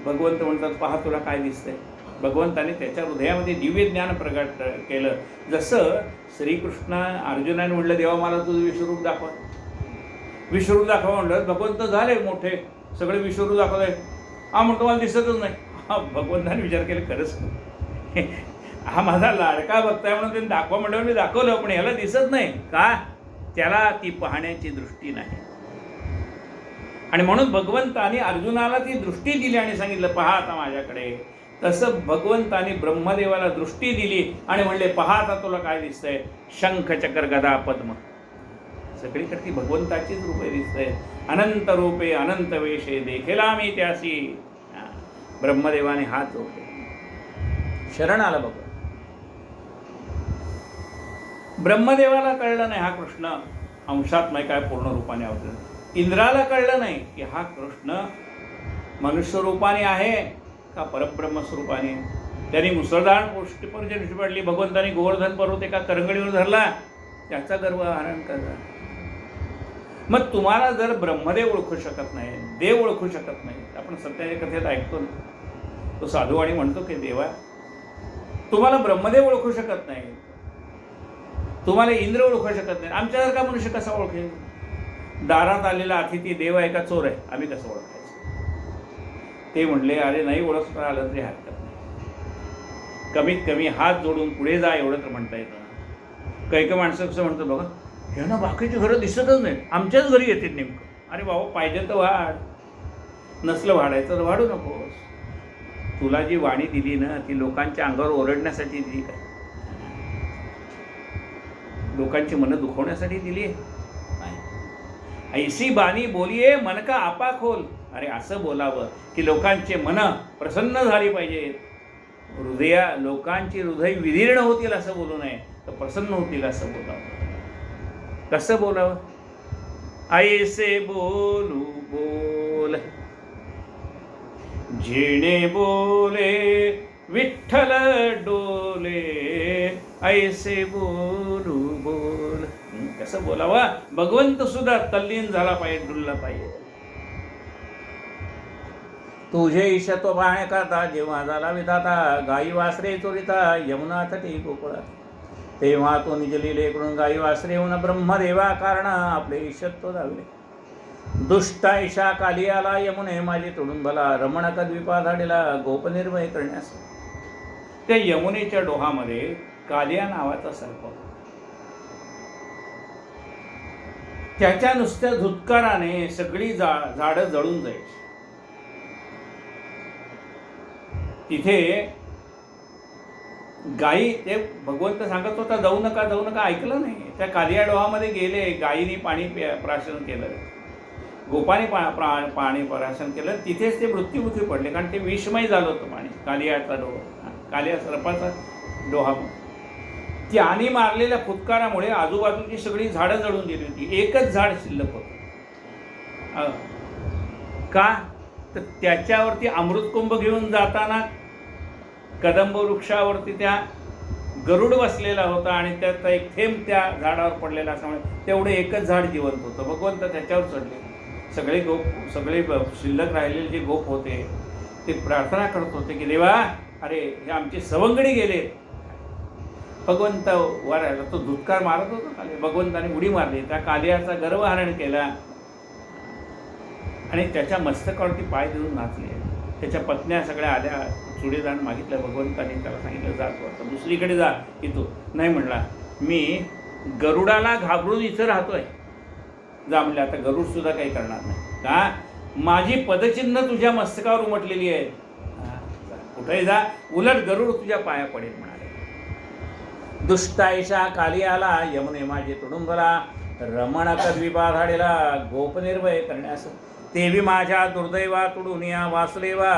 A: भगवंत म्हणतात पहा तुला काय दिसतंय. भगवंताने त्याच्या हृदयामध्ये दिव्य ज्ञान प्रगट केलं. जसं श्रीकृष्ण अर्जुनाने म्हटलं देवा मला तुझं विश्वरूप दाखवा. विश्वरूप दाखवा म्हणलं, भगवंत झाले मोठे सगळे विश्वरूप दाखवले. हा म्हणतो मला दिसतच नाही. हा भगवंताने विचार केला खरंच हा माझा लाडका भक्त आहे म्हणून त्यांनी दाखवा म्हटलं, मी दाखवलं, पण ह्याला दिसत नाही का? त्याला ती पाहण्याची दृष्टी नाही. आणि म्हणून भगवंताने अर्जुनाला ती दृष्टी दिली आणि सांगितलं पहा आता माझ्याकडे. तसं भगवंताने ब्रह्मदेवाला दृष्टी दिली आणि म्हणले पहा आता तुला काय दिसतंय? शंख चक्र गदा पद्म. सगळीकडे ती भगवंताचीच रूपे दिसतंय. अनंत रूपे अनंत वेशे देखेला मी त्यासी. ब्रह्मदेवाने हात जोडले, शरण आला भगवंत. ब्रह्मदेवाला कळलं नाही हा कृष्ण अंशात्मय काय पूर्ण रूपाने अवतरला. इंद्राला कळलं नाही की हा कृष्ण मनुष्य रूपाने आहे का परब्रह्म स्वरूपाने. त्यांनी मुसळधार पुष्टीपर्यंत पडली. भगवंतानी गोवर्धन पर्वत एका करंगडीवर धरला, त्याचा गर्व हरण करला. मग तुम्हाला जर ब्रह्मदेव ओळखू शकत नाही, देव ओळखू शकत नाही. आपण सत्याच्या कथेत ऐकतो ना, तो साधू आणि म्हणतो की देवा तुम्हाला ब्रह्मदेव ओळखू शकत नाही, तुम्हाला इंद्र ओळखू शकत नाही, आमच्यासारखा मनुष्य कसा ओळखेल? दारात आलेला अतिथी देव आहे का चोर आहे? आम्ही कसं ओळखायचं? ते म्हणले अरे नाही ओळखता आलं तरी हरकत नाही, कमीत कमी हात जोडून पुढे जा एवढं तर म्हणता येतं. काही माणसं कसं म्हणतात बघा ह्यांना बाकीची घरं दिसतच नाहीत, आमच्याच घरी येतील नेमकं. अरे बाबा पाहिजे तर वाढ, नसलं वाढायचं तर वाढू नकोस. तुला जी वाणी दिली ना ती लोकांच्या अंगावर ओरडण्यासाठी दिली काय? लोकांची मनं दुखवण्यासाठी दिली आहे? ऐसी बाणी बोलिये मन का आपा खोल. अरे असं बोलावं की लोकांचे मनं प्रसन्न झाली पाहिजेत. लोकांची हृदय विदीर्ण होतील असं बोलू नये, तर प्रसन्न होतील असं बोलावं. कसं बोलावं? ऐसे बोलू बोल जिणे बोले विठ्ठल डोले. ऐसे बोलू बोल. कसं बोलावं? भगवंत सुद्धा तल्लीन झाला पाहिजे, डुलला पाहिजे. तुझे ईशत्व पाहण्याकरता जेव्हा झाला विधाता, गाई वासरे चोरिता यमुना तटी गोकुळात. तेव्हा तो निज लीलेकडून गाई वासरे होऊन ब्रह्मदेवा कारण आपले ईशत्व दावले. दुष्ट ईशा कालियाला यमुने माझे तोडून भला, रमणक द्वीपा धाडीला गोपनिर्भय करण्यास. त्या यमुनेच्या डोहामध्ये कालिया नावाचा सर्प, त्याच्या नुसत्या धुतकाराने सगळी झाडं जळून जायची. तिथे गायी, ते भगवंत सांगत होता जाऊ नका जाऊ नका, ऐकलं नाही. त्या कालिया डोहामध्ये गेले, गायीने पाणी प्राशन केलं, गोपाने पाणी प्राशन केलं. तिथेच ते मृत्युमुखी पडले, कारण ते विषमय झालं होतं पाणी. कालियाचा डोहा, कालिया सर्पाचा डोहा. त्याने मारलेल्या फुटकारामुळे आजूबाजूची सगळी झाडं जळून गेली होती, एकच झाड शिल्लक होतं. का? तर त्याच्यावरती अमृतकुंभ घेऊन जाताना कदंब वृक्षावरती त्या गरुड बसलेला होता आणि त्याचा एक थेंब त्या झाडावर पडलेला असल्यामुळे तेवढे एकच झाड जिवंत होतं. भगवंत त्याच्यावर चढले. सगळे शिल्लक राहिलेले जे गोप होते ते प्रार्थना करत होते की देवा अरे हे आमचे सवंगडी गेले. भगवंत वर आला, तो धुतकार मारत होता कालिया. भगवंताने उडी मारली, त्या कालियाचा गर्वहरण केला आणि त्याच्या मस्तकावरती पाय देऊन नाचले. त्याच्या पत्न्या सगळ्या आल्या, चुडीदान मागितलं. भगवंताने त्याला सांगितलं जातो आता दुसरीकडे जा. इथं नाही म्हणला, मी गरुडाला घाबरून इथं राहतोय. जा म्हणले, आता गरुड सुद्धा काही करणार नाही का? माझी पदचिन्ह तुझ्या मस्तकावर उमटलेली आहे, कुठेही जा, उलट गरुड तुझ्या पाया पडेल म्हणाले. दुष्टाईशा काली आला, यमुने माझे तुडुंबला, रमण कद्विपा धाडेला, गोप निर्भय करण्यास, तेवी माझ्या दुर्दैवा तुडून या वासुदेवा,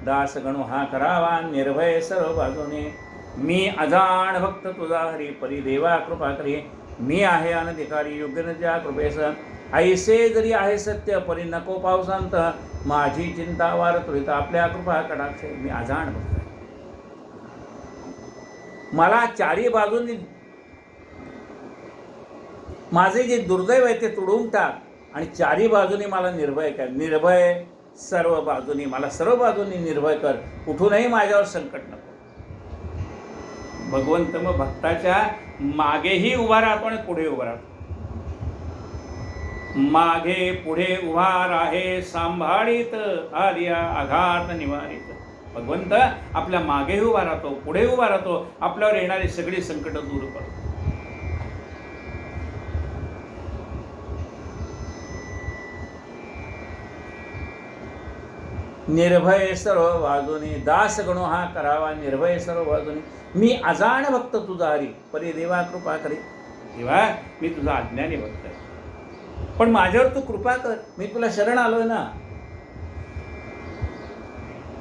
A: दास गणू हा करावा निर्भय सर्व बाजूने. मी अजाण भक्त तुझा हरी, परी देवा कृपा करी, मी आहे अनधिकारी योग्य न त्या कृपेस, ऐसे जरी आहे सत्य परी नको पावसांत, माझी चिंता वार त्वरित आपल्या कृपा कटाक्ष. मी अजाण भक्त, मला चारी बाजूंनी माझे जे दुर्दैव आहे ते तुडून टाक, आणि चारी बाजूनी मला निर्भय कर. निर्भय सर्व बाजूनी, मला सर्व बाजूनी निर्भय कर, कुठूनही माझ्यावर संकट नको. भगवंत मग भक्ताच्या मागेही उभा राहतो आणि पुढे उभा राहतो. मागे पुढे उभा राहे सांभाळीत, आर्या आघात निवारित. भगवंत आपल्या मागेही उभा राहतो, पुढे उभा राहतो, आपल्यावर येणारी सगळी संकट दूर करतो. निर्भय सर्व बाजूनी, दास गणू हा करावा निर्भय सर्व बाजूनी. मी अजाण भक्त तुझा हरी, परी देवा कृपा करी. देवा मी तुझा अज्ञानी भक्त आहे, पण माझ्यावर तू कृपा कर, मी तुला शरण आलोय ना.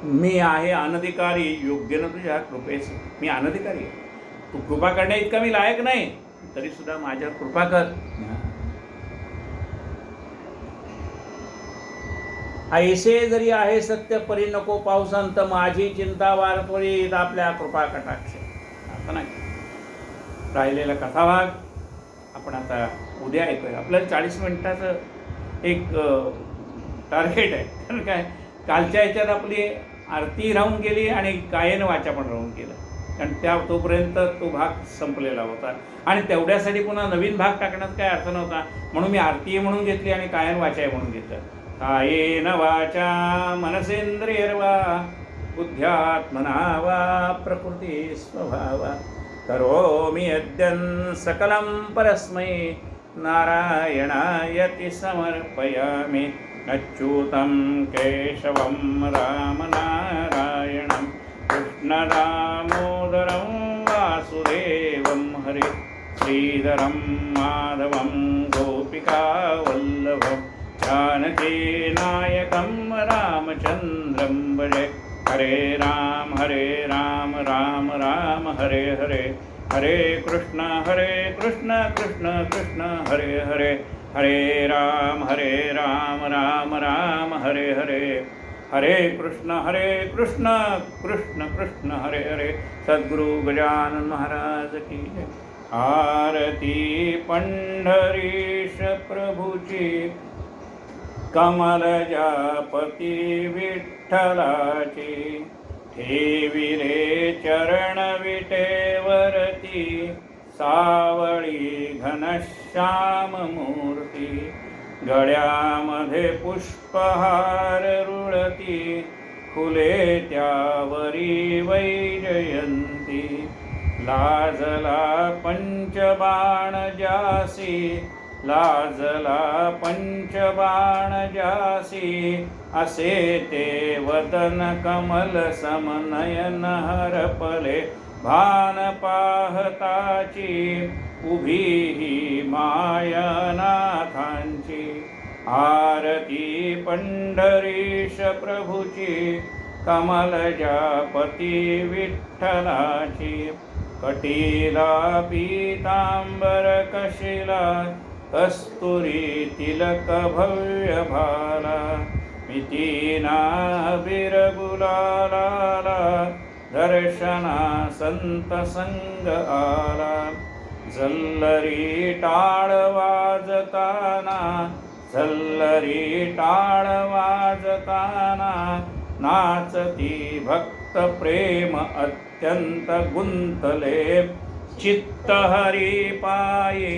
A: मी आहे अनधिकारी योग्य न तुझ्या कृपेस. मी अनधिकारी आहे, तू कृपा करण्या इतका मी लायक नाही, तरी सुद्धा माझ्यावर कृपा कर. ऐसे जरी आहे सत्य परी नको पावसांत, माझी चिंता वार त्वरित आपल्या कृपा कटाक्ष. आता नाही राहिलेला कथाभाग आपण आता उद्या ऐकूया. आपल्याला 40 मिनिटाचं एक टार्गेट आहे, कारण काय कालच्या ह्याच्यात आपली आरती राहून गेली आणि गायन वाचा पण राहून गेलं, कारण तोपर्यंत तो भाग संपलेला होता, आणि तेवढ्यासाठी पुन्हा नवीन भाग टाकण्यात काय अर्थ नव्हता. म्हणून मी आरती म्हणून घेतली आणि गायन वाचा म्हणून घेतलं. कायेन वाचा मनसेंद्रियर्वा, बुद्ध्यात्मना वा प्रकृती स्वभावा, करोमि यद्यं सकलं परस्मै, नारायणायति समर्पयामि. अच्युतं केशवं रामनारायणं, कृष्णदामोदरं वासुदेवं हरे, श्रीधरं माधवं गोपिकावल्लभं, जानकीनायकं रामचन्द्रं भजे. हरे राम राम राम हरे हरे, हरे कृष्ण कृष्ण कृष्ण हरे हरे, हरे राम राम राम हरे हरे, हरे कृष्ण कृष्ण कृष्ण हरे हरे. सद्गुरु गजानन महाराज की जय. आरती पंढरीश प्रभूची, कमलजापती विठ्ठलाची, ठेवी रे चरण विटेवरती, सावळी घनश्याम मूर्ती. गळ्यामध्ये पुष्पहार रुळती, फुले त्यावरी वैजयंती. लाजला पंचबाण जासी, लाजला पंचबाण जासी. असे ते वदन कमल समनयन हरपले, भान पाहताची उभी ही मायनाथांची. आरती पंढरीश प्रभूची, कमलजापती विठ्ठलाची. कटीला पीतांबर कशिला, कस्तुरी तिलक भव्य भाला. मितीना बिरगुलाला, दर्शना संत संग आला. झल्लरी टाळ वाजताना, झल्लरी टाळ वाजताना. नाचती भक्त प्रेम अत्यंत गुंतले, चित्त हरी पाये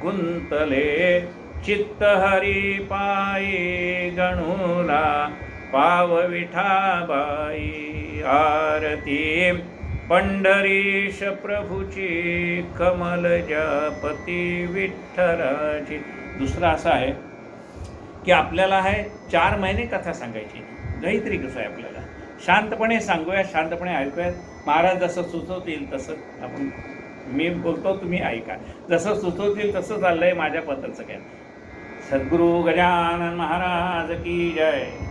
A: गुंतले. चित्त हरी पाये गणूला, पाव विठाबाई. आरती पंढरीश प्रभूची, कमलजापती विठ्ठलाची. दुसरं असं आहे की आपल्याला आहे 4 महिने कथा सांगायची, काहीतरी कसं आहे आपल्याला शांतपणे सांगूया, शांतपणे ऐकूयात. महाराज जसं सुचवतील तसं आपण मी बोलतो तुम्ही ऐका. जसं सुचवतील तसं चाललंय माझ्या पत्राचं काय. सद्गुरू गजानन महाराज की जय.